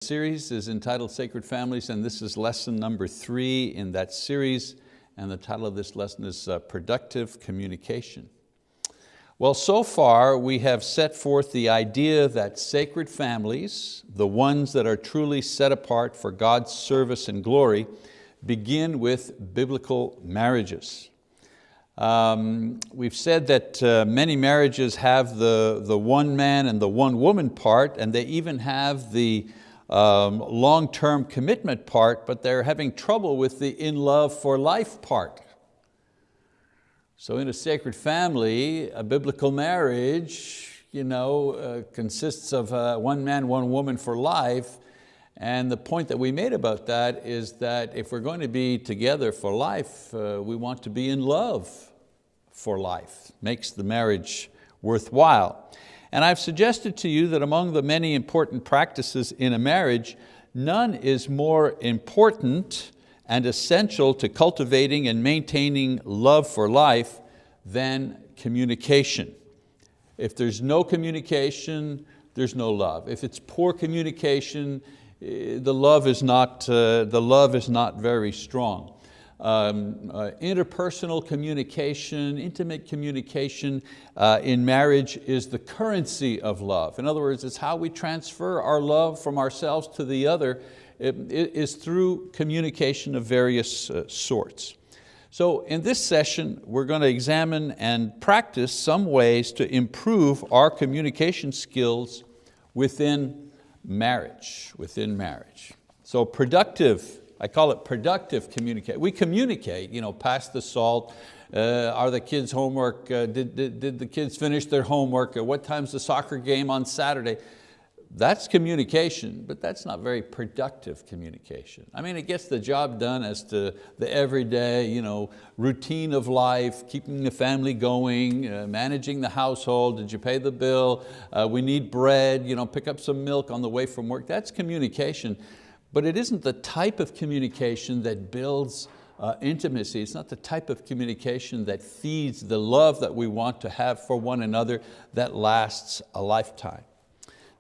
Series is entitled Sacred Families, and this is lesson number 3 in that series, and the title of this lesson is Productive Communication. Well, so far we have set forth the idea that sacred families, the ones that are truly set apart for God's service and glory, begin with biblical marriages. We've said that many marriages have the one man and the one woman part, and they even have the long-term commitment part, but they're having trouble with the in love for life part. So in a sacred family, a biblical marriage consists of one man, one woman for life. And the point that we made about that is that if we're going to be together for life, we want to be in love for life. Makes the marriage worthwhile. And I've suggested to you that among the many important practices in a marriage, none is more important and essential to cultivating and maintaining love for life than communication. If there's no communication, there's no love. If it's poor communication, the love is not very strong. Interpersonal communication, intimate communication in marriage is the currency of love. In other words, it's how we transfer our love from ourselves to the other. It is through communication of various sorts. So in this session, we're going to examine and practice some ways to improve our communication skills within marriage. So I call it productive communication. We communicate, pass the salt. Are the kids' homework? Did the kids finish their homework? What time's the soccer game on Saturday? That's communication, but that's not very productive communication. I mean, it gets the job done as to the everyday routine of life, keeping the family going, managing the household. Did you pay the bill? We need bread, pick up some milk on the way from work. That's communication. But it isn't the type of communication that builds intimacy. It's not the type of communication that feeds the love that we want to have for one another that lasts a lifetime.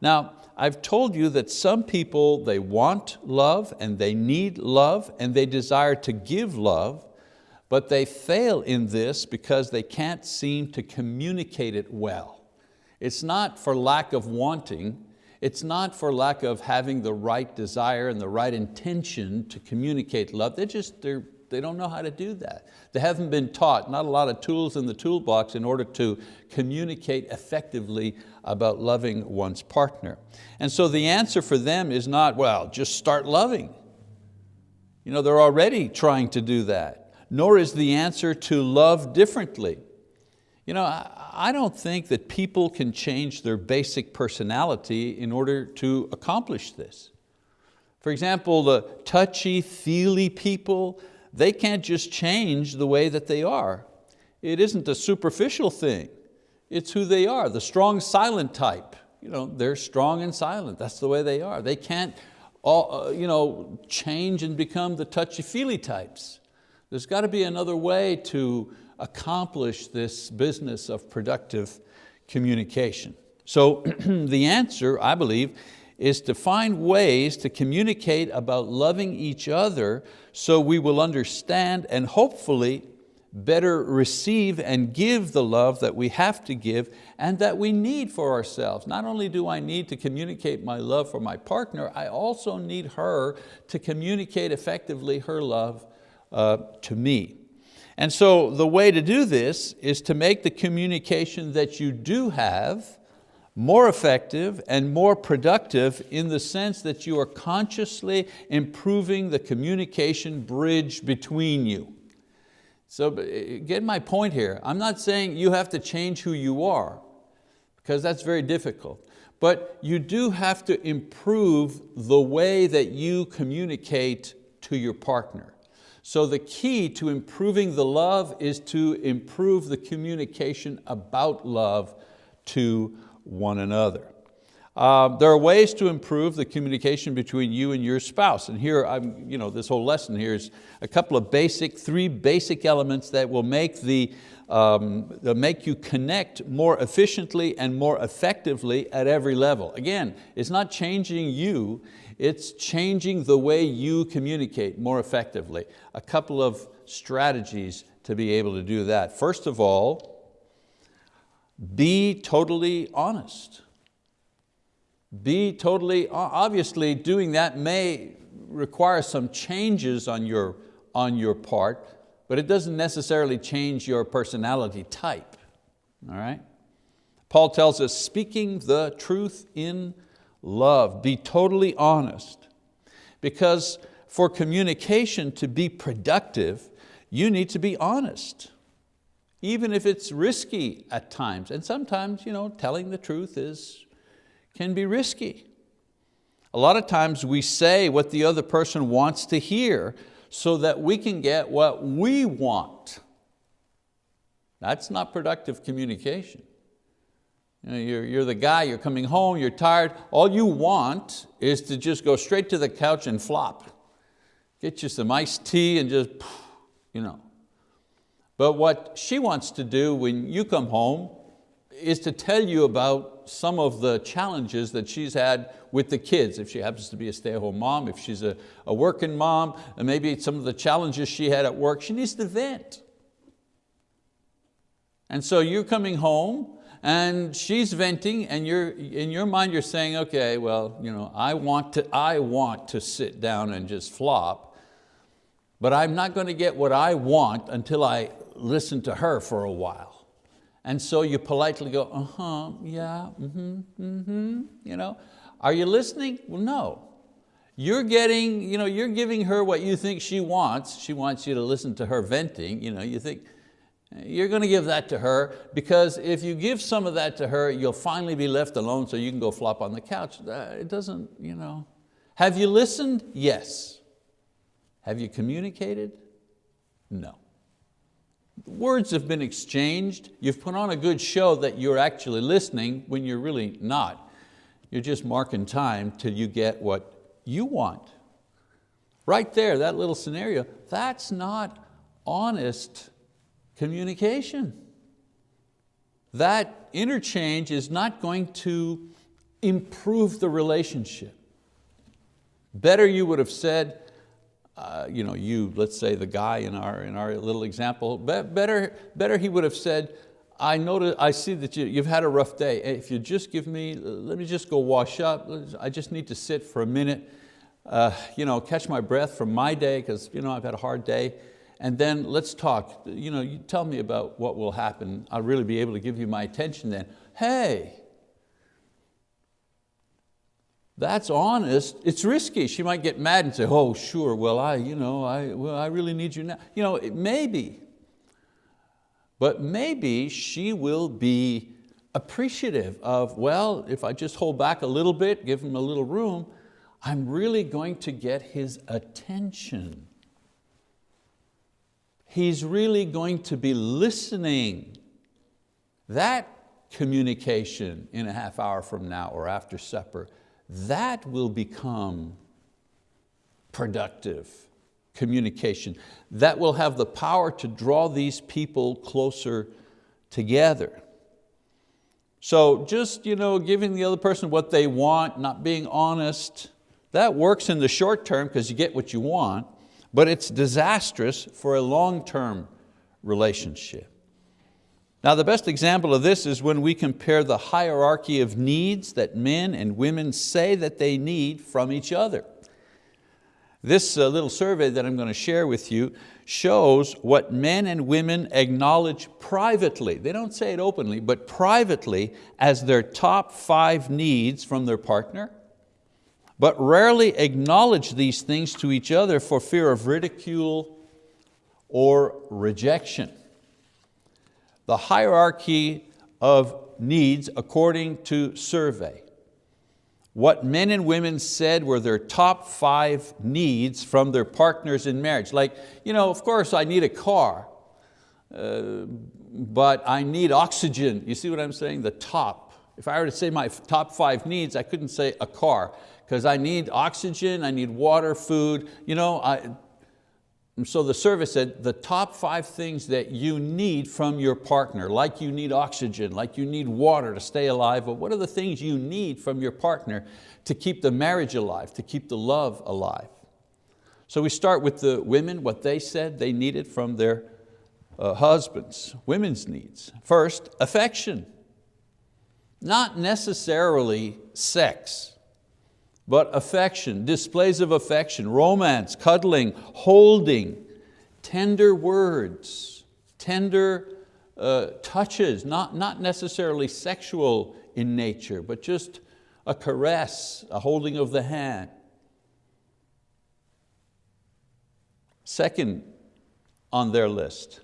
Now, I've told you that some people, they want love and they need love and they desire to give love, but they fail in this because they can't seem to communicate it well. It's not for lack of wanting. It's not for lack of having the right desire and the right intention to communicate love. They don't know how to do that. They haven't been taught, not a lot of tools in the toolbox in order to communicate effectively about loving one's partner. And so the answer for them is not, well, just start loving. They're already trying to do that. Nor is the answer to love differently. I don't think that people can change their basic personality in order to accomplish this. For example, the touchy-feely people, they can't just change the way that they are. It isn't a superficial thing. It's who they are, the strong silent type. They're strong and silent, that's the way they are. They can't change and become the touchy-feely types. There's got to be another way to accomplish this business of productive communication. So the answer, I believe, is to find ways to communicate about loving each other so we will understand and hopefully better receive and give the love that we have to give and that we need for ourselves. Not only do I need to communicate my love for my partner, I also need her to communicate effectively her love to me. And so the way to do this is to make the communication that you do have more effective and more productive in the sense that you are consciously improving the communication bridge between you. So get my point here. I'm not saying you have to change who you are, because that's very difficult. But you do have to improve the way that you communicate to your partner. So the key to improving the love is to improve the communication about love to one another. There are ways to improve the communication between you and your spouse. And here, this whole lesson here is a couple of three basic elements that will make you connect more efficiently and more effectively at every level. Again, it's not changing you, It's changing the way you communicate more effectively. A couple of strategies to be able to do that. First of all, be totally honest. Be totally, obviously doing that may require some changes on your part, but it doesn't necessarily change your personality type, all right? Paul tells us, speaking the truth in love, be totally honest. Because for communication to be productive, you need to be honest, even if it's risky at times. And sometimes, telling the truth can be risky. A lot of times we say what the other person wants to hear so that we can get what we want. That's not productive communication. You're the guy, you're coming home, you're tired. All you want is to just go straight to the couch and flop. Get you some iced tea and just, But what she wants to do when you come home is to tell you about some of the challenges that she's had with the kids, if she happens to be a stay-at-home mom, if she's a working mom, and maybe some of the challenges she had at work, she needs to vent. And so you're coming home and she's venting, and in your mind you're saying, okay, well, I want to sit down and just flop, but I'm not going to get what I want until I listen to her for a while. And so you politely go, yeah, Are you listening? Well, no. You're giving her what you think she wants. She wants you to listen to her venting. You think you're going to give that to her, because if you give some of that to her, you'll finally be left alone so you can go flop on the couch. It doesn't, Have you listened? Yes. Have you communicated? No. Words have been exchanged. You've put on a good show that you're actually listening when you're really not. You're just marking time till you get what you want. Right there, that little scenario, that's not honest communication. That interchange is not going to improve the relationship. Better you would have said, let's say the guy in our little example, better he would have said, I see that you've had a rough day. If you just let me just go wash up. I just need to sit for a minute, catch my breath from my day, because I've had a hard day. And then let's talk. You tell me about what will happen. I'll really be able to give you my attention then. Hey, that's honest. It's risky. She might get mad and say, oh, sure, well, I really need you now. Maybe. But maybe she will be appreciative of, well, if I just hold back a little bit, give him a little room, I'm really going to get his attention. He's really going to be listening. That communication in a half hour from now or after supper, that will become productive communication. That will have the power to draw these people closer together. So just giving the other person what they want, not being honest, that works in the short term because you get what you want, but it's disastrous for a long-term relationship. Now, the best example of this is when we compare the hierarchy of needs that men and women say that they need from each other. This little survey that I'm going to share with you shows what men and women acknowledge privately. They don't say it openly, but privately as their top 5 needs from their partner, but rarely acknowledge these things to each other for fear of ridicule or rejection. The hierarchy of needs according to survey. What men and women said were their top 5 needs from their partners in marriage. Like, of course I need a car, but I need oxygen. You see what I'm saying? The top. If I were to say my top 5 needs, I couldn't say a car, because I need oxygen, I need water, food. So the survey said the top 5 things that you need from your partner, like you need oxygen, like you need water to stay alive, but what are the things you need from your partner to keep the marriage alive, to keep the love alive? So we start with the women, what they said they needed from their husbands, women's needs. First, affection. Not necessarily sex, but affection, displays of affection, romance, cuddling, holding, tender words, tender touches, not necessarily sexual in nature, but just a caress, a holding of the hand. Second on their list,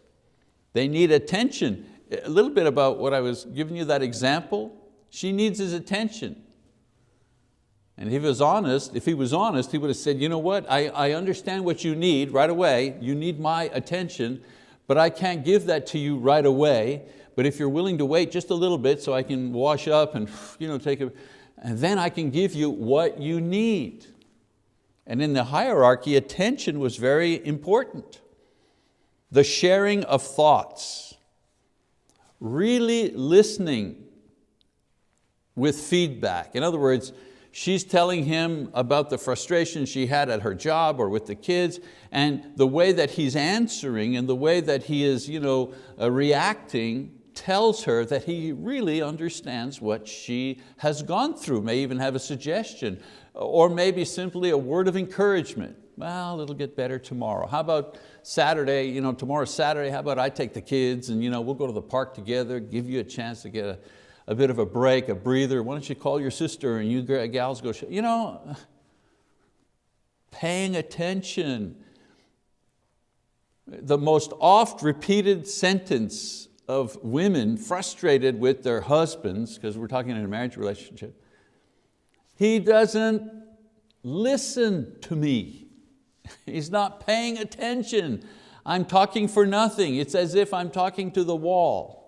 they need attention. A little bit about what I was giving you that example. She needs his attention. And if he was honest, he would have said, you know what, I understand what you need right away. You need my attention, but I can't give that to you right away. But if you're willing to wait just a little bit so I can wash up and and then I can give you what you need. And in the hierarchy, attention was very important. The sharing of thoughts, really listening with feedback. In other words, she's telling him about the frustration she had at her job or with the kids, and the way that he's answering and the way that he is reacting tells her that he really understands what she has gone through, may even have a suggestion, or maybe simply a word of encouragement. Well, it'll get better tomorrow. How about Saturday, tomorrow's Saturday, how about I take the kids and we'll go to the park together, give you a chance to get a bit of a break, a breather. Why don't you call your sister and you gals go, paying attention. The most oft repeated sentence of women frustrated with their husbands, because we're talking in a marriage relationship, he doesn't listen to me. He's not paying attention. I'm talking for nothing. It's as if I'm talking to the wall.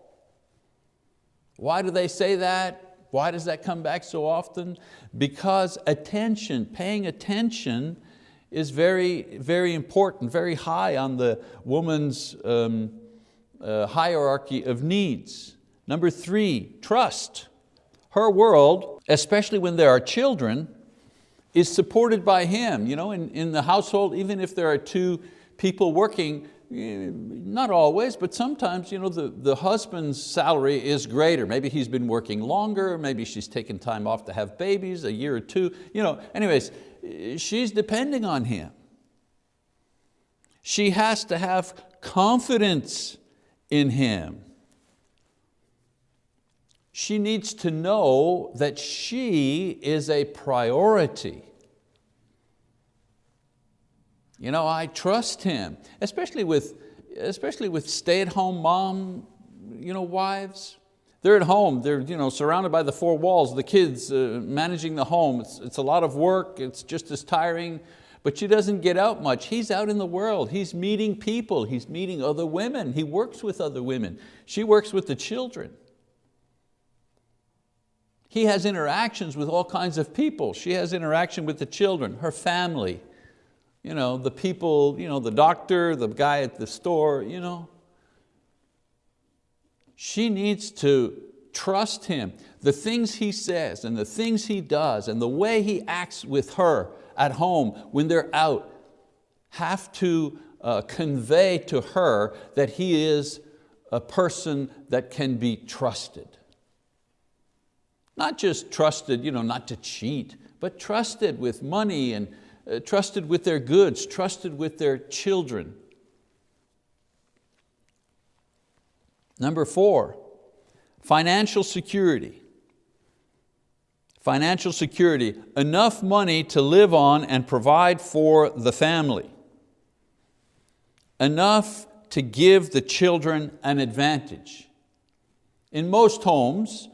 Why do they say that? Why does that come back so often? Because attention, paying attention is very, very important, very high on the woman's hierarchy of needs. Number 3, trust. Her world, especially when there are children, is supported by him. In the household, even if there are 2 people working, not always, but sometimes the husband's salary is greater. Maybe he's been working longer, maybe she's taken time off to have babies, a year or 2. Anyways, she's depending on him. She has to have confidence in him. She needs to know that she is a priority. I trust him, especially with stay-at-home mom, wives. They're at home, they're surrounded by the 4 walls, the kids managing the home. It's a lot of work, it's just as tiring, but she doesn't get out much. He's out in the world, he's meeting people, he's meeting other women, he works with other women. She works with the children. He has interactions with all kinds of people. She has interaction with the children, her family, the people, the doctor, the guy at the store. She needs to trust him. The things he says and the things he does and the way he acts with her at home when they're out have to convey to her that he is a person that can be trusted. Not just trusted, not to cheat, but trusted with money and trusted with their goods, trusted with their children. Number 4, financial security. Financial security, enough money to live on and provide for the family. Enough to give the children an advantage. In most homes,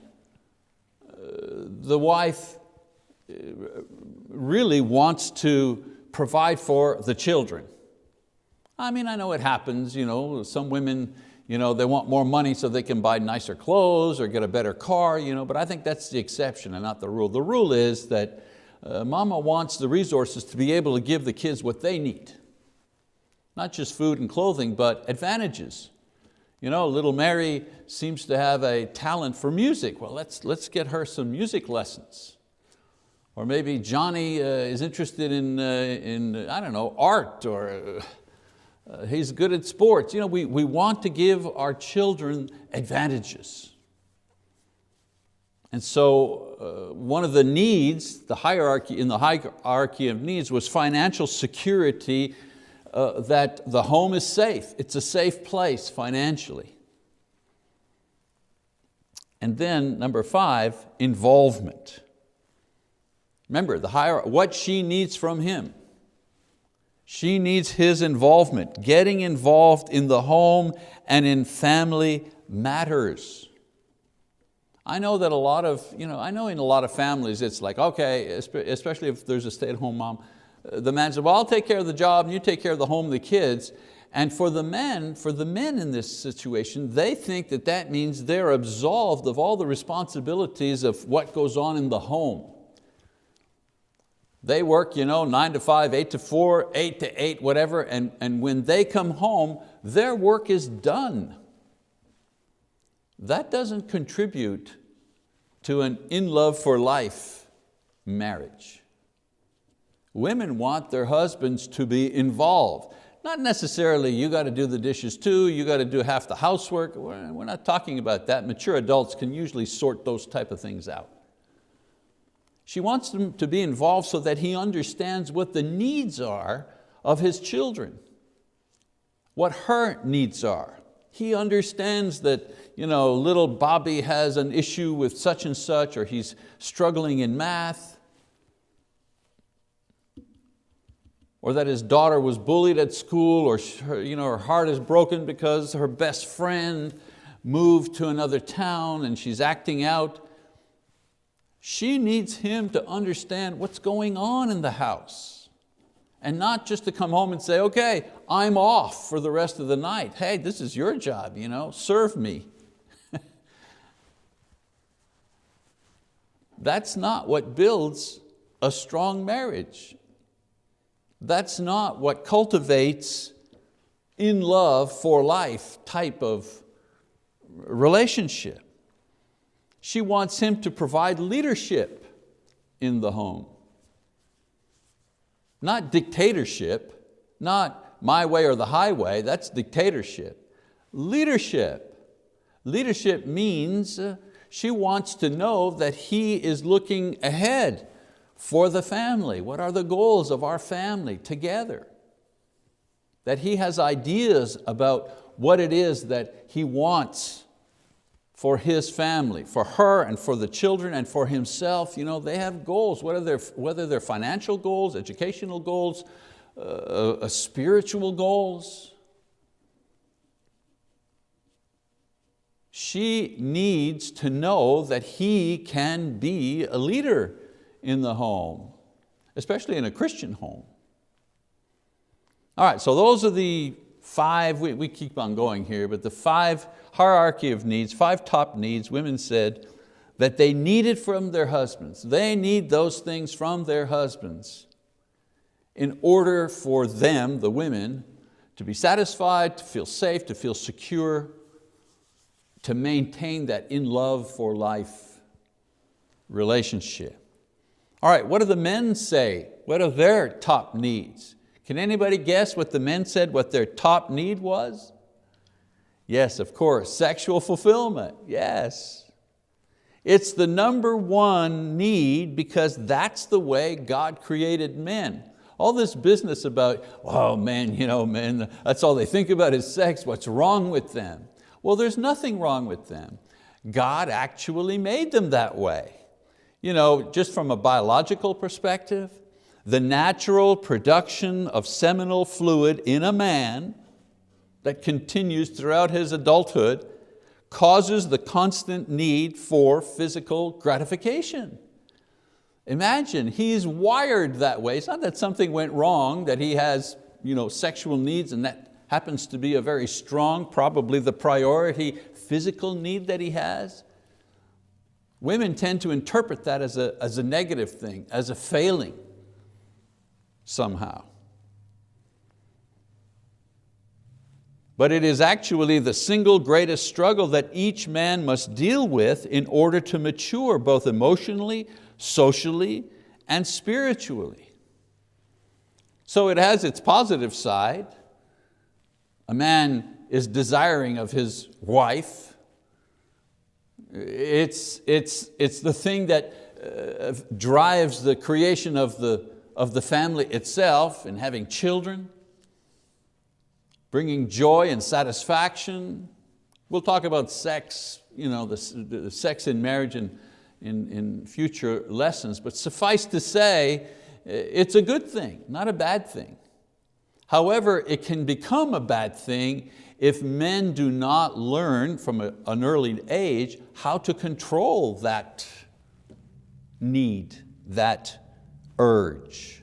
the wife really wants to provide for the children. I know it happens, some women, they want more money so they can buy nicer clothes or get a better car, but I think that's the exception and not the rule. The rule is that mama wants the resources to be able to give the kids what they need. Not just food and clothing, but advantages. Little Mary seems to have a talent for music. Well, let's get her some music lessons. Or maybe Johnny is interested in I don't know, art, or he's good at sports. We want to give our children advantages. And so one of the needs, in the hierarchy of needs, was financial security, that the home is safe. It's a safe place financially. And then number 5, involvement. Remember, what she needs from him. She needs his involvement, getting involved in the home and in family matters. I know that in a lot of families it's like, okay, especially if there's a stay-at-home mom, the man said, well, I'll take care of the job and you take care of the home and the kids. And for the men in this situation, they think that means they're absolved of all the responsibilities of what goes on in the home. They work 9 to 5, 8 to 4, 8 to 8, whatever, and when they come home, their work is done. That doesn't contribute to an in love for life marriage. Women want their husbands to be involved. Not necessarily you got to do the dishes too, you got to do half the housework. We're not talking about that. Mature adults can usually sort those type of things out. She wants them to be involved so that he understands what the needs are of his children, what her needs are. He understands that little Bobby has an issue with such and such, or he's struggling in math, or that his daughter was bullied at school, or her heart is broken because her best friend moved to another town and she's acting out. She needs him to understand what's going on in the house, and not just to come home and say, okay, I'm off for the rest of the night. Hey, this is your job, serve me. That's not what builds a strong marriage. That's not what cultivates in love for life type of relationship. She wants him to provide leadership in the home. Not dictatorship, not my way or the highway, that's dictatorship. Leadership. Leadership means she wants to know that he is looking ahead for the family. What are the goals of our family together? That he has ideas about what it is that he wants for his family, for her and for the children and for himself. They have goals, whether they're financial goals, educational goals, spiritual goals. She needs to know that he can be a leader in the home, especially in a Christian home. All right, so those are the 5, we keep on going here, but the 5 hierarchy of needs, 5 top needs women said that they needed from their husbands. They need those things from their husbands in order for them, the women, to be satisfied, to feel safe, to feel secure, to maintain that in love for life relationship. All right, what do the men say? What are their top needs? Can anybody guess what the men said, what their top need was? Yes, of course, sexual fulfillment, yes. It's the number 1 need because that's the way God created men. All this business about, oh man, men, that's all they think about is sex, what's wrong with them? Well, there's nothing wrong with them. God actually made them that way. Just from a biological perspective, the natural production of seminal fluid in a man that continues throughout his adulthood causes the constant need for physical gratification. Imagine, he's wired that way. It's not that something went wrong, that he has sexual needs and that happens to be a very strong, probably the priority physical need that he has. Women tend to interpret that as a negative thing, as a failing somehow. but it is actually the single greatest struggle that each man must deal with in order to mature both emotionally, socially, and spiritually. So it has its positive side. A man is desiring of his wife. It's the thing that drives the creation of the family itself, and having children, bringing joy and satisfaction. We'll talk about sex, the sex in marriage in future lessons, but suffice to say, it's a good thing, not a bad thing. However, it can become a bad thing if men do not learn from an early age how to control that need, that urge.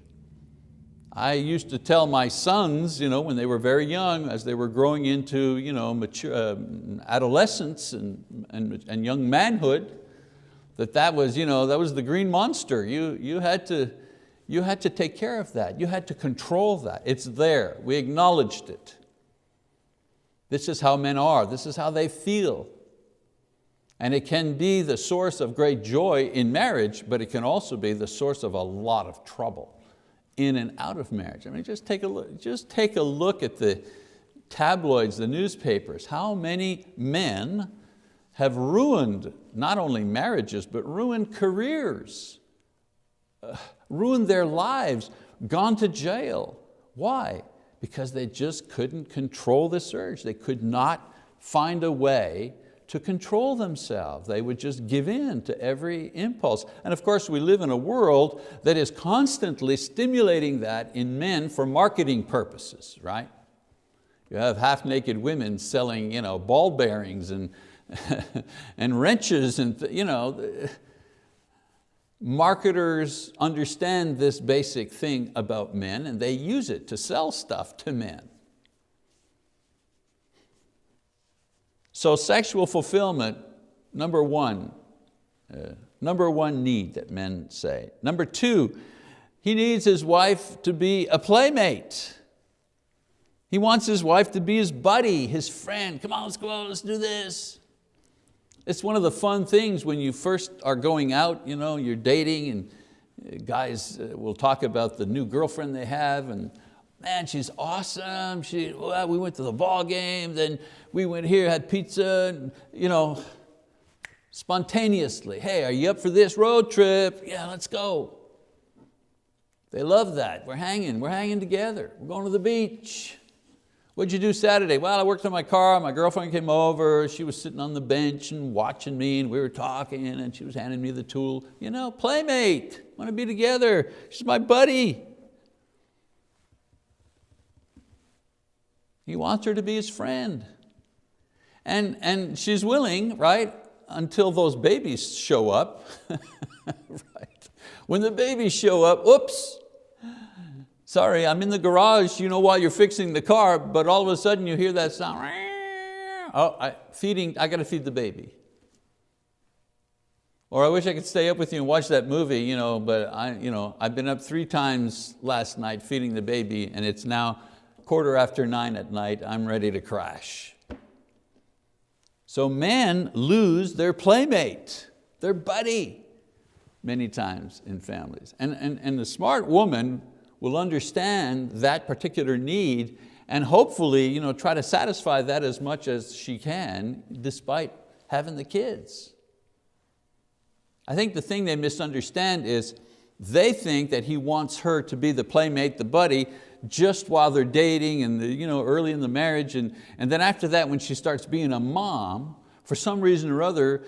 I used to tell my sons, when they were very young, as they were growing into mature, adolescence and young manhood, that was the green monster. You had to take care of that. You had to control that. It's there. We acknowledged it. This is how men are. This is how they feel. And it can be the source of great joy in marriage, but it can also be the source of a lot of trouble in and out of marriage. I mean, just take a look at the tabloids, the newspapers. How many men have ruined not only marriages, but ruined careers, ruined their lives, gone to jail. Why? Because they just couldn't control this urge. They could not find a way to control themselves. They would just give in to every impulse. And of course, we live in a world that is constantly stimulating that in men for marketing purposes, right? You have half-naked women selling ball bearings and, and wrenches, and marketers understand this basic thing about men, and they use it to sell stuff to men. So sexual fulfillment, number one need that men say. Number two, he needs his wife to be a playmate. He wants his wife to be his buddy, his friend. Come on, let's go out, let's do this. It's one of the fun things when you first are going out, you're dating, and guys will talk about the new girlfriend they have, and man, she's awesome. We went to the ball game, then we went here, had pizza, and, spontaneously. Hey, are you up for this road trip? Yeah, let's go. They love that. We're hanging together. We're going to the beach. What'd you do Saturday? Well, I worked on my car. My girlfriend came over. She was sitting on the bench and watching me, and we were talking, and she was handing me the tool. Playmate, want to be together. She's my buddy. He wants her to be his friend. And she's willing, right, until those babies show up. Right. When the babies show up, oops, sorry, I'm in the garage, while you're fixing the car, but all of a sudden you hear that sound. Oh, I got to feed the baby. Or I wish I could stay up with you and watch that movie, but I've been up 3 times last night feeding the baby, and it's now 9:15 at night. I'm ready to crash. So men lose their playmate, their buddy, many times in families. And the smart woman will understand that particular need and hopefully try to satisfy that as much as she can despite having the kids. I think the thing they misunderstand is they think that he wants her to be the playmate, the buddy, just while they're dating and early in the marriage, and then after that, when she starts being a mom, for some reason or other,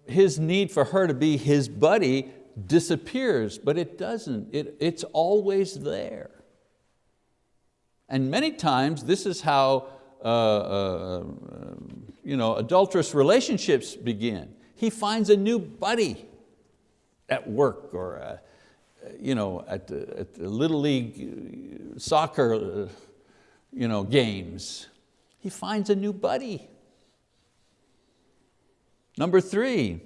his need for her to be his buddy disappears, but it doesn't. It's always there. And many times this is how adulterous relationships begin. He finds a new buddy at work or at the Little League soccer games. He finds a new buddy. Number 3,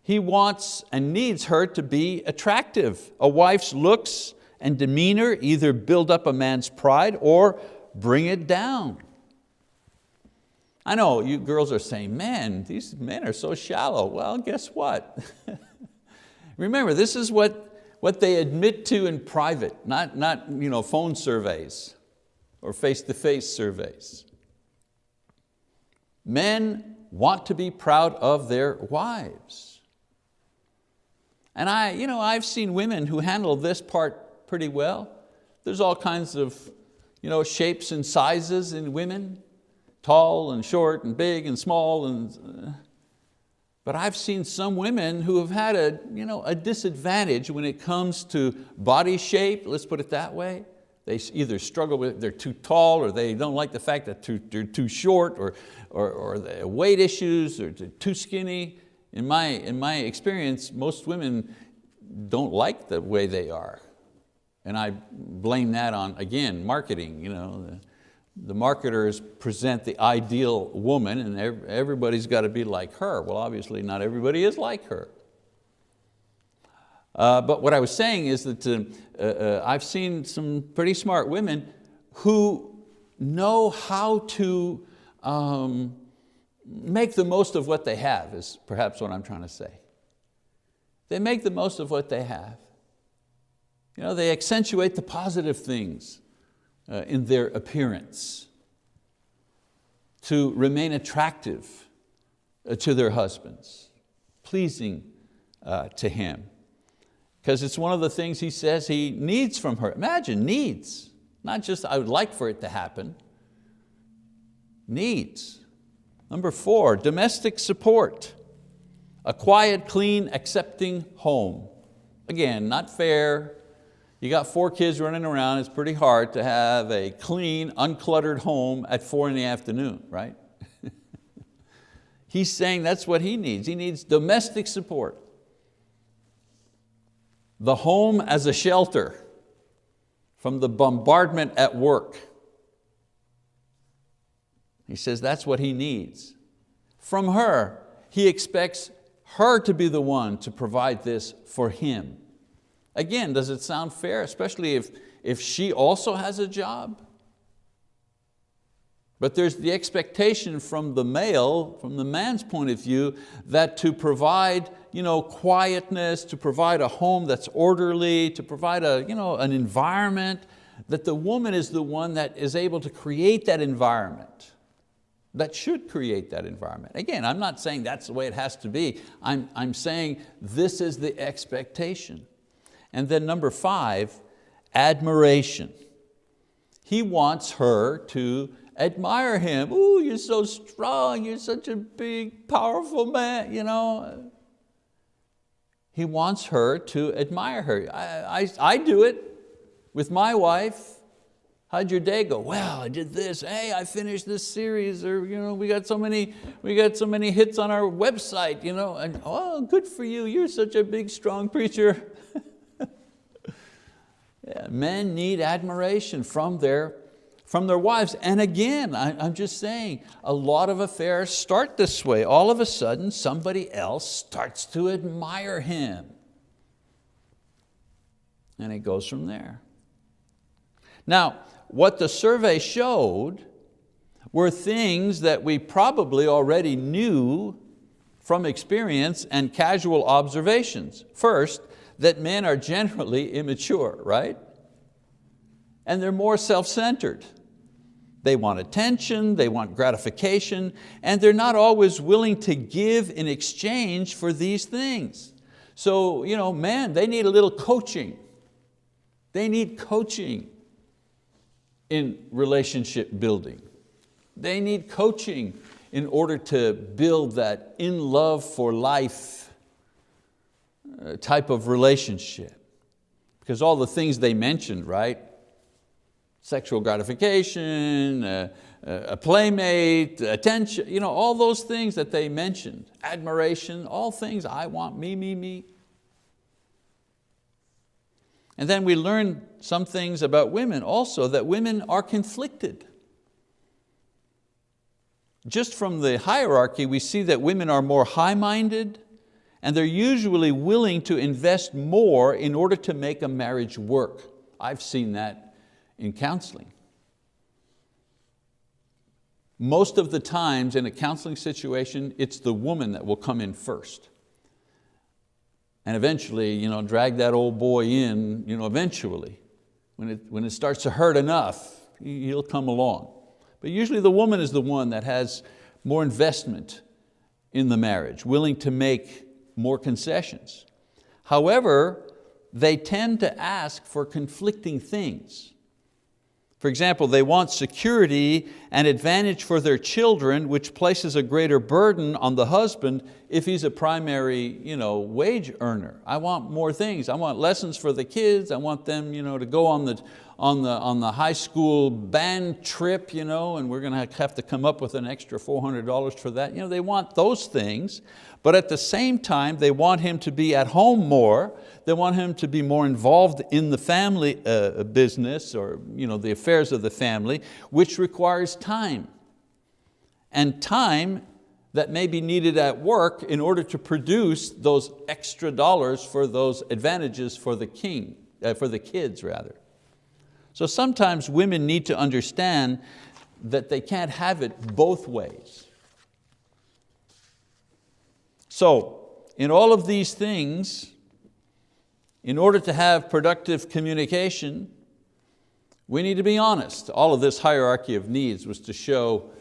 he wants and needs her to be attractive. A wife's looks and demeanor either build up a man's pride or bring it down. I know you girls are saying, man, these men are so shallow. Well, guess what? Remember, this is what they admit to in private, not phone surveys or face-to-face surveys. Men want to be proud of their wives. And I've seen women who handle this part pretty well. There's all kinds of shapes and sizes in women, tall and short and big and small. But I've seen some women who have had a disadvantage when it comes to body shape, let's put it that way. They either struggle with, they're too tall, or they don't like the fact that they're too short, or the weight issues, or too skinny. In my experience, most women don't like the way they are. And I blame that on, again, marketing. The marketers present the ideal woman and everybody's got to be like her. Well, obviously not everybody is like her. But what I was saying is that I've seen some pretty smart women who know how to make the most of what they have, is perhaps what I'm trying to say. They make the most of what they have. They accentuate the positive things in their appearance to remain attractive to their husbands, pleasing to him. Because it's one of the things he says he needs from her. Imagine, needs. Not just I would like for it to happen. Needs. Number 4, domestic support. A quiet, clean, accepting home. Again, not fair. You got 4 kids running around, it's pretty hard to have a clean, uncluttered home at 4 in the afternoon, right? He's saying that's what he needs. He needs domestic support. The home as a shelter from the bombardment at work. He says that's what he needs. From her, he expects her to be the one to provide this for him. Again, does it sound fair, especially if she also has a job? But there's the expectation from the male, from the man's point of view, that to provide quietness, to provide a home that's orderly, to provide an environment, that the woman is the one that is able to create that environment, that should create that environment. Again, I'm not saying that's the way it has to be. I'm saying this is the expectation. And then number 5, admiration. He wants her to admire him. Ooh, you're so strong, you're such a big, powerful man. He wants her to admire her. I do it with my wife. How'd your day go? Well, I did this. Hey, I finished this series, or we got so many hits on our website, and oh, good for you. You're such a big, strong preacher. Yeah, men need admiration from their wives. And again, I'm just saying, a lot of affairs start this way. All of a sudden, somebody else starts to admire him. And it goes from there. Now, what the survey showed were things that we probably already knew from experience and casual observations. First, that men are generally immature, right? And they're more self-centered. They want attention, they want gratification, and they're not always willing to give in exchange for these things. So, men, they need a little coaching. They need coaching in relationship building. They need coaching in order to build that in love for life type of relationship. Because all the things they mentioned, right? Sexual gratification, a playmate, attention, all those things that they mentioned, admiration, all things I want, me. And then we learn some things about women also, that women are conflicted. Just from the hierarchy, we see that women are more high-minded, and they're usually willing to invest more in order to make a marriage work. I've seen that in counseling. most of the times in a counseling situation, it's the woman that will come in first. And eventually, drag that old boy in, eventually. When it starts to hurt enough, he'll come along. But usually the woman is the one that has more investment in the marriage, willing to make more concessions. However, they tend to ask for conflicting things. For example, they want security and advantage for their children, which places a greater burden on the husband if he's a primary wage earner. I want more things. I want lessons for the kids. I want them to go on the high school band trip, and we're going to have to come up with an extra $400 for that. They want those things, but at the same time, they want him to be at home more. They want him to be more involved in the family business or the affairs of the family, which requires time. And time that may be needed at work in order to produce those extra dollars for those advantages for the kids rather. So sometimes women need to understand that they can't have it both ways. So in all of these things, in order to have productive communication, we need to be honest. All of this hierarchy of needs was to show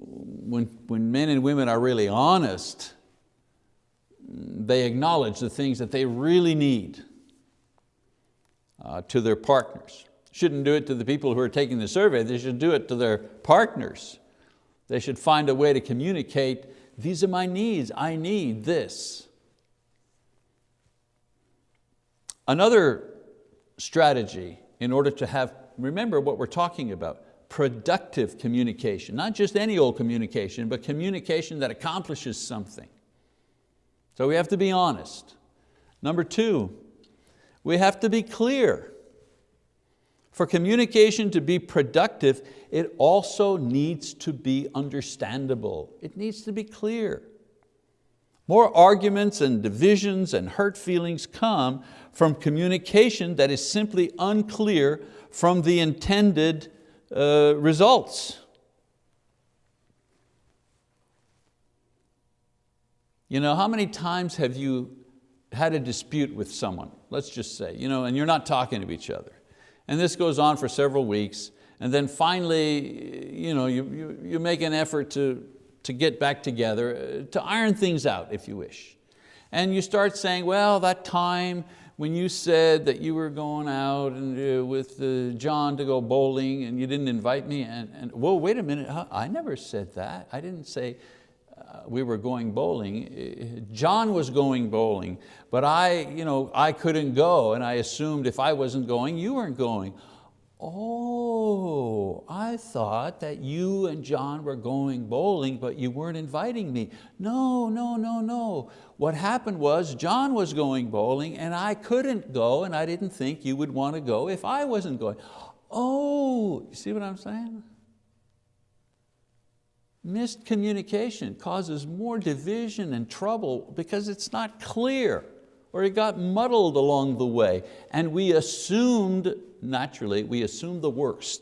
when men and women are really honest, they acknowledge the things that they really need to their partners. Shouldn't do it to the people who are taking the survey, they should do it to their partners. They should find a way to communicate, these are my needs, I need this. Another strategy in order to have, remember what we're talking about, productive communication, not just any old communication, but communication that accomplishes something. So we have to be honest. Number two, we have to be clear. For communication to be productive, it also needs to be understandable. It needs to be clear. More arguments and divisions and hurt feelings come from communication that is simply unclear from the intended results. How many times have you had a dispute with someone, let's just say, and you're not talking to each other. And this goes on for several weeks, and then finally you make an effort to get back together, to iron things out if you wish. And you start saying, well, that time when you said that you were going out and, with John to go bowling and you didn't invite me, and whoa, wait a minute, I never said that. I didn't say we were going bowling. John was going bowling, but I couldn't go, and I assumed if I wasn't going, you weren't going. Oh, I thought that you and John were going bowling, but you weren't inviting me. No. What happened was John was going bowling and I couldn't go, and I didn't think you would want to go if I wasn't going. Oh, you see what I'm saying? Missed communication causes more division and trouble because it's not clear, or it got muddled along the way, and we assumed, naturally, we assumed the worst.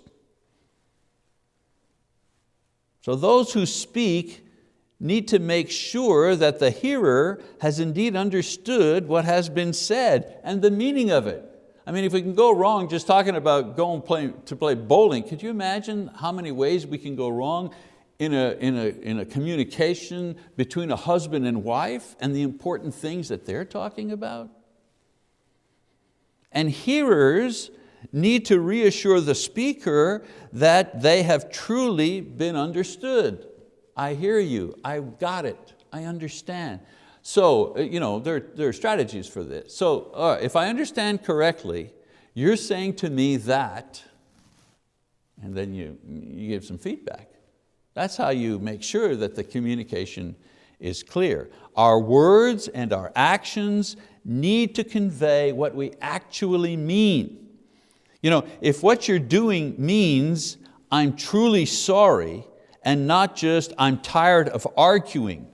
So those who speak need to make sure that the hearer has indeed understood what has been said and the meaning of it. I mean, if we can go wrong just talking about going to play bowling, could you imagine how many ways we can go wrong in a communication between a husband and wife and the important things that they're talking about? And hearers need to reassure the speaker that they have truly been understood. I hear you, I got it, I understand. So there are strategies for this. So if I understand correctly, you're saying to me that, and then you give some feedback. That's how you make sure that the communication is clear. Our words and our actions need to convey what we actually mean. If what you're doing means I'm truly sorry and not just I'm tired of arguing.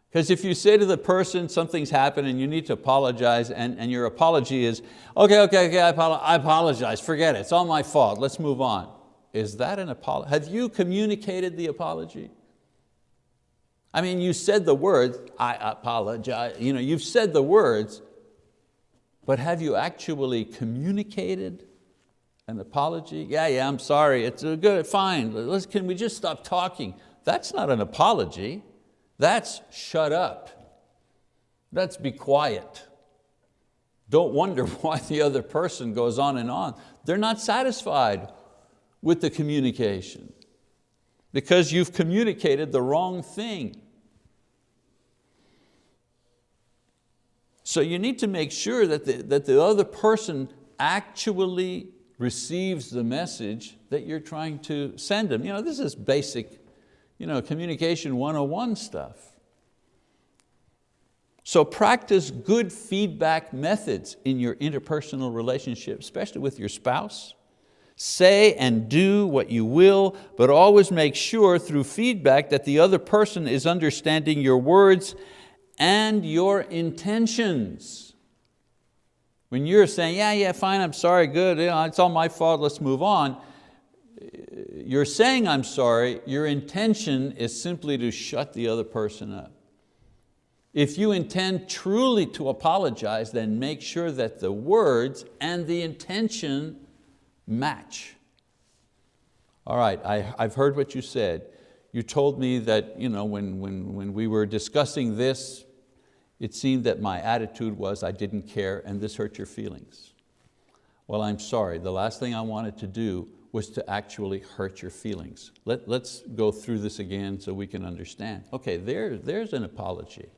Because if you say to the person something's happened and you need to apologize, and your apology is, okay, I apologize, forget it, it's all my fault, let's move on. is that an apology? Have you communicated the apology? I mean, you said the words, I apologize. You've said the words, but have you actually communicated an apology? Yeah, I'm sorry, it's good, fine. Can we just stop talking? That's not an apology. That's shut up. That's be quiet. Don't wonder why the other person goes on and on. They're not satisfied with the communication because you've communicated the wrong thing. So you need to make sure that the other person actually receives the message that you're trying to send them. This is basic communication 101 stuff. So practice good feedback methods in your interpersonal relationship, especially with your spouse. Say and do what you will, but always make sure through feedback that the other person is understanding your words and your intentions. When you're saying, yeah, fine, I'm sorry, good, it's all my fault, let's move on. You're saying I'm sorry, your intention is simply to shut the other person up. If you intend truly to apologize, then make sure that the words and the intention match. All right, I've heard what you said. You told me that when we were discussing this, it seemed that my attitude was I didn't care and this hurt your feelings. Well, I'm sorry, the last thing I wanted to do was to actually hurt your feelings. Let's go through this again so we can understand. Okay, there's an apology.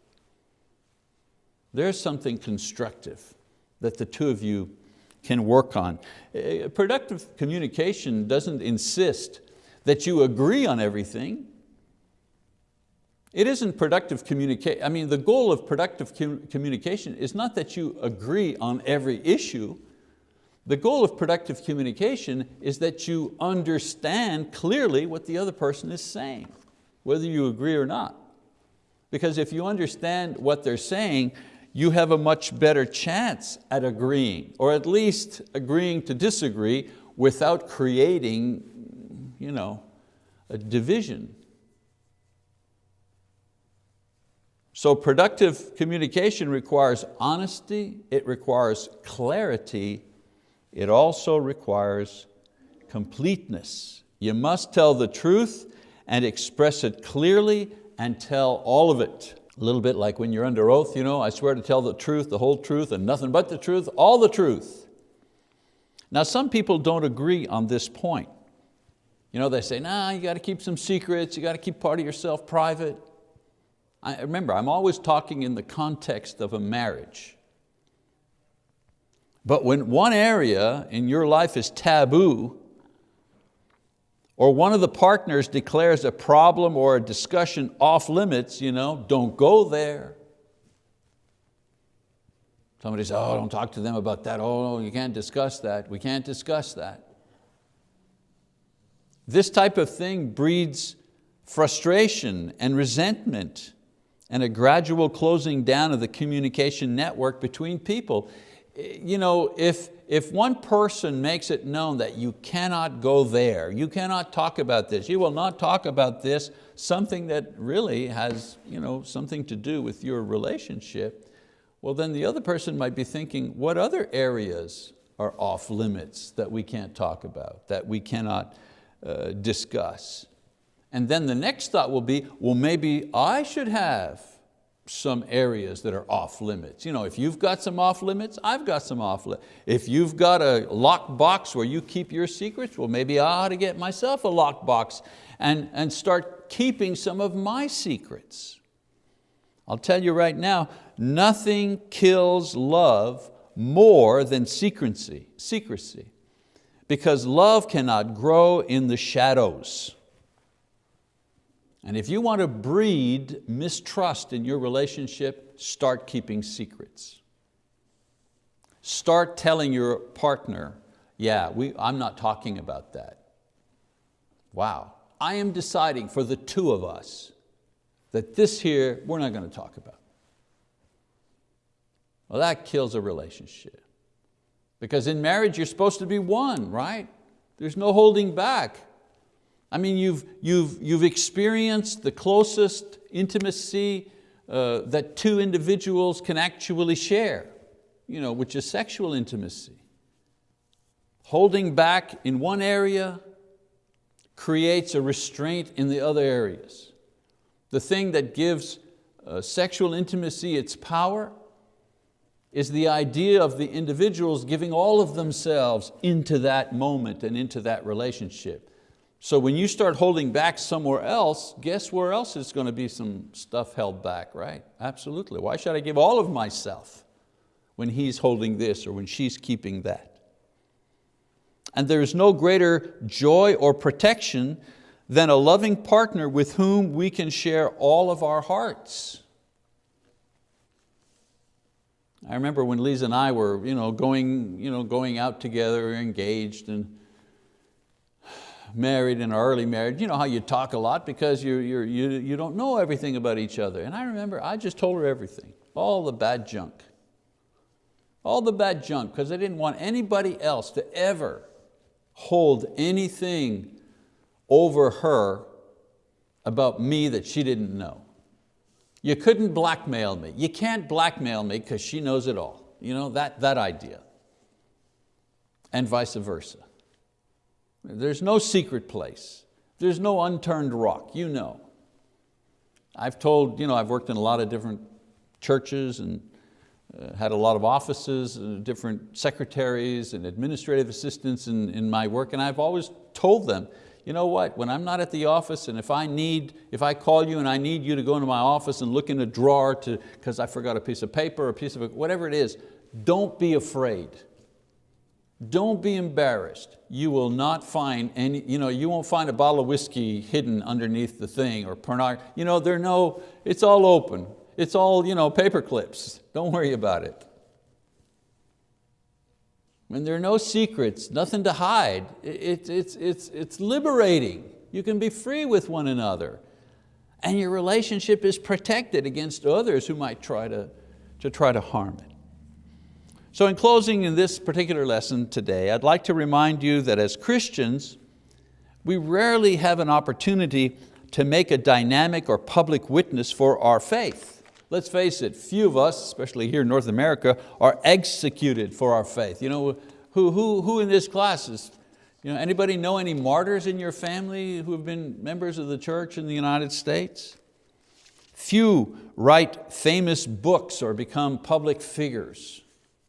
There's something constructive that the two of you can work on. Productive communication doesn't insist that you agree on everything. It isn't productive communication. The goal of productive communication is not that you agree on every issue. The goal of productive communication is that you understand clearly what the other person is saying, whether you agree or not. Because if you understand what they're saying, you have a much better chance at agreeing, or at least agreeing to disagree without creating a division. So productive communication requires honesty, it requires clarity, it also requires completeness. You must tell the truth and express it clearly and tell all of it. A little bit like when you're under oath, I swear to tell the truth, the whole truth, and nothing but the truth, all the truth. Now some people don't agree on this point. They say, nah, you got to keep some secrets, you got to keep part of yourself private. Remember, I'm always talking in the context of a marriage. But when one area in your life is taboo, or one of the partners declares a problem or a discussion off limits, don't go there. Somebody says, oh, don't talk to them about that. Oh, you can't discuss that. We can't discuss that. This type of thing breeds frustration and resentment and a gradual closing down of the communication network between people. If one person makes it known that you cannot go there, you cannot talk about this, you will not talk about this, something that really has something to do with your relationship, well then the other person might be thinking, what other areas are off limits that we can't talk about, that we cannot discuss? And then the next thought will be, well maybe I should have some areas that are off limits. If you've got some off limits, I've got some off limits. If you've got a locked box where you keep your secrets, well maybe I ought to get myself a locked box and start keeping some of my secrets. I'll tell you right now, nothing kills love more than secrecy. Because love cannot grow in the shadows. And if you want to breed mistrust in your relationship, start keeping secrets. Start telling your partner, yeah, I'm not talking about that. Wow, I am deciding for the two of us that this here, we're not going to talk about. Well, that kills a relationship. Because in marriage, you're supposed to be one, right? There's no holding back. I mean, you've experienced the closest intimacy that two individuals can actually share, which is sexual intimacy. Holding back in one area creates a restraint in the other areas. The thing that gives sexual intimacy its power is the idea of the individuals giving all of themselves into that moment and into that relationship. So when you start holding back somewhere else, guess where else is going to be some stuff held back, right? Absolutely. Why should I give all of myself when he's holding this or when she's keeping that? And there is no greater joy or protection than a loving partner with whom we can share all of our hearts. I remember when Lisa and I were going out together, engaged and married in our early marriage. You know how you talk a lot because you don't know everything about each other. And I remember I just told her everything, all the bad junk. All the bad junk, because I didn't want anybody else to ever hold anything over her about me that she didn't know. You couldn't blackmail me. You can't blackmail me because she knows it all. That idea. And vice versa. There's no secret place. There's no unturned rock, I've worked in a lot of different churches and had a lot of offices, different secretaries and administrative assistants in my work, and I've always told them, you know what, when I'm not at the office and if I call you and I need you to go into my office and look in a drawer because I forgot a piece of paper, whatever it is, don't be afraid. Don't be embarrassed. You will not find you won't find a bottle of whiskey hidden underneath the thing or pornography. It's all open. It's all paper clips. Don't worry about it. When there are no secrets, nothing to hide, it's liberating. You can be free with one another. And your relationship is protected against others who might try to harm it. So in closing in this particular lesson today, I'd like to remind you that as Christians, we rarely have an opportunity to make a dynamic or public witness for our faith. Let's face it, few of us, especially here in North America, are executed for our faith. Who in this class is, anybody know any martyrs in your family who have been members of the church in the United States? Few write famous books or become public figures.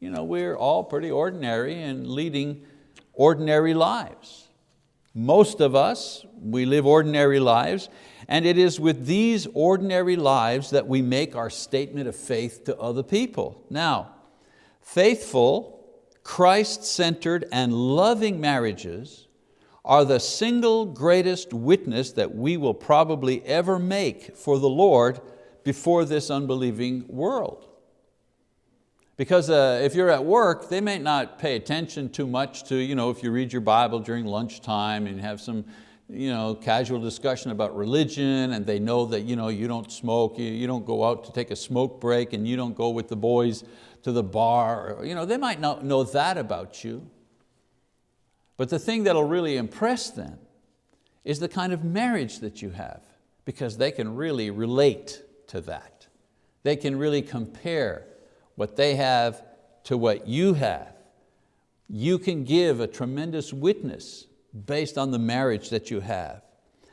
We're all pretty ordinary and leading ordinary lives. Most of us, we live ordinary lives, and it is with these ordinary lives that we make our statement of faith to other people. Now, faithful, Christ-centered, and loving marriages are the single greatest witness that we will probably ever make for the Lord before this unbelieving world. Because if you're at work, they may not pay attention too much to, if you read your Bible during lunchtime and have some casual discussion about religion, and they know that you don't smoke, you don't go out to take a smoke break, and you don't go with the boys to the bar. They might not know that about you. But the thing that'll really impress them is the kind of marriage that you have, because they can really relate to that. They can really compare what they have to what you have. You can give a tremendous witness based on the marriage that you have.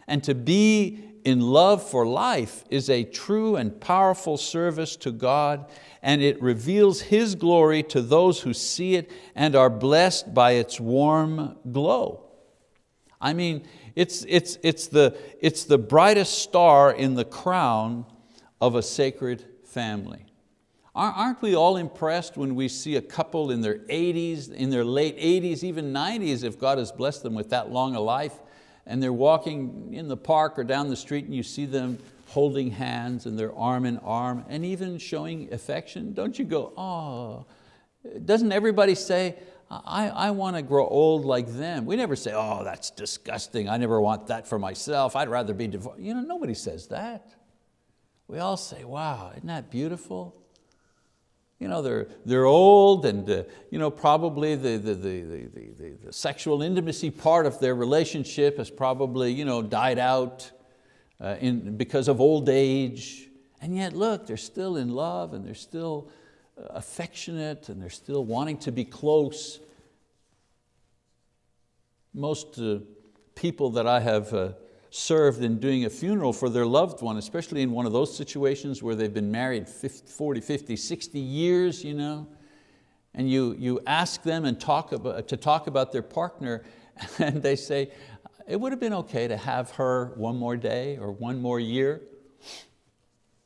And to be in love for life is a true and powerful service to God, and it reveals His glory to those who see it and are blessed by its warm glow. I mean, it's the brightest star in the crown of a sacred family. Aren't we all impressed when we see a couple in their 80s, in their late 80s, even 90s, if God has blessed them with that long a life, and they're walking in the park or down the street and you see them holding hands and they're arm in arm and even showing affection? Don't you go, oh, doesn't everybody say, I want to grow old like them? We never say, oh, that's disgusting. I never want that for myself. I'd rather be divorced. Nobody says that. We all say, wow, isn't that beautiful? they're old, and probably the sexual intimacy part of their relationship has probably died out because of old age. And yet look, they're still in love, and they're still affectionate, and they're still wanting to be close. Most people that I have served in doing a funeral for their loved one, especially in one of those situations where they've been married 40, 50, 60 years, and you ask them and talk about their partner, and they say, it would have been okay to have her one more day or one more year.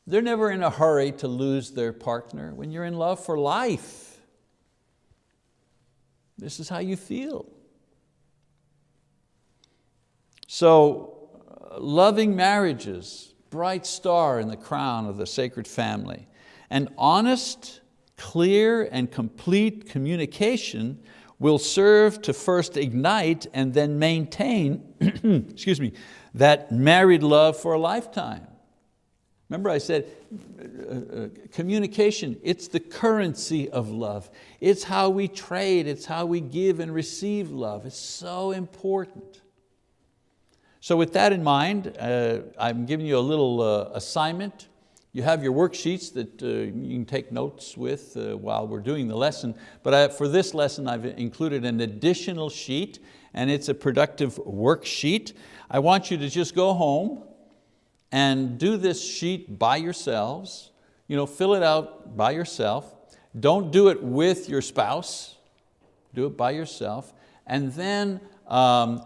They're never in a hurry to lose their partner. When you're in love for life, this is how you feel. So, loving marriages, bright star in the crown of the sacred family. And honest, clear, and complete communication will serve to first ignite and then maintain excuse me, that married love for a lifetime. Remember I said communication, it's the currency of love. It's how we trade, it's how we give and receive love. It's so important. So with that in mind, I'm giving you a little assignment. You have your worksheets that you can take notes with while we're doing the lesson. But for this lesson, I've included an additional sheet, and it's a productive worksheet. I want you to just go home and do this sheet by yourselves. Fill it out by yourself. Don't do it with your spouse. Do it by yourself. And then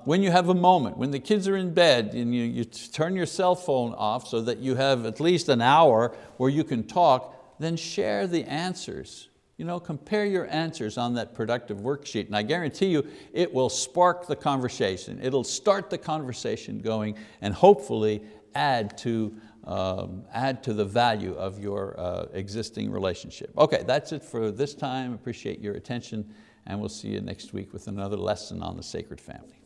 when you have a moment, when the kids are in bed, and you turn your cell phone off so that you have at least an hour where you can talk, then share the answers. Compare your answers on that productive worksheet, and I guarantee you it will spark the conversation. It'll start the conversation going, and hopefully add to the value of your existing relationship. Okay, that's it for this time. Appreciate your attention, and we'll see you next week with another lesson on the sacred family.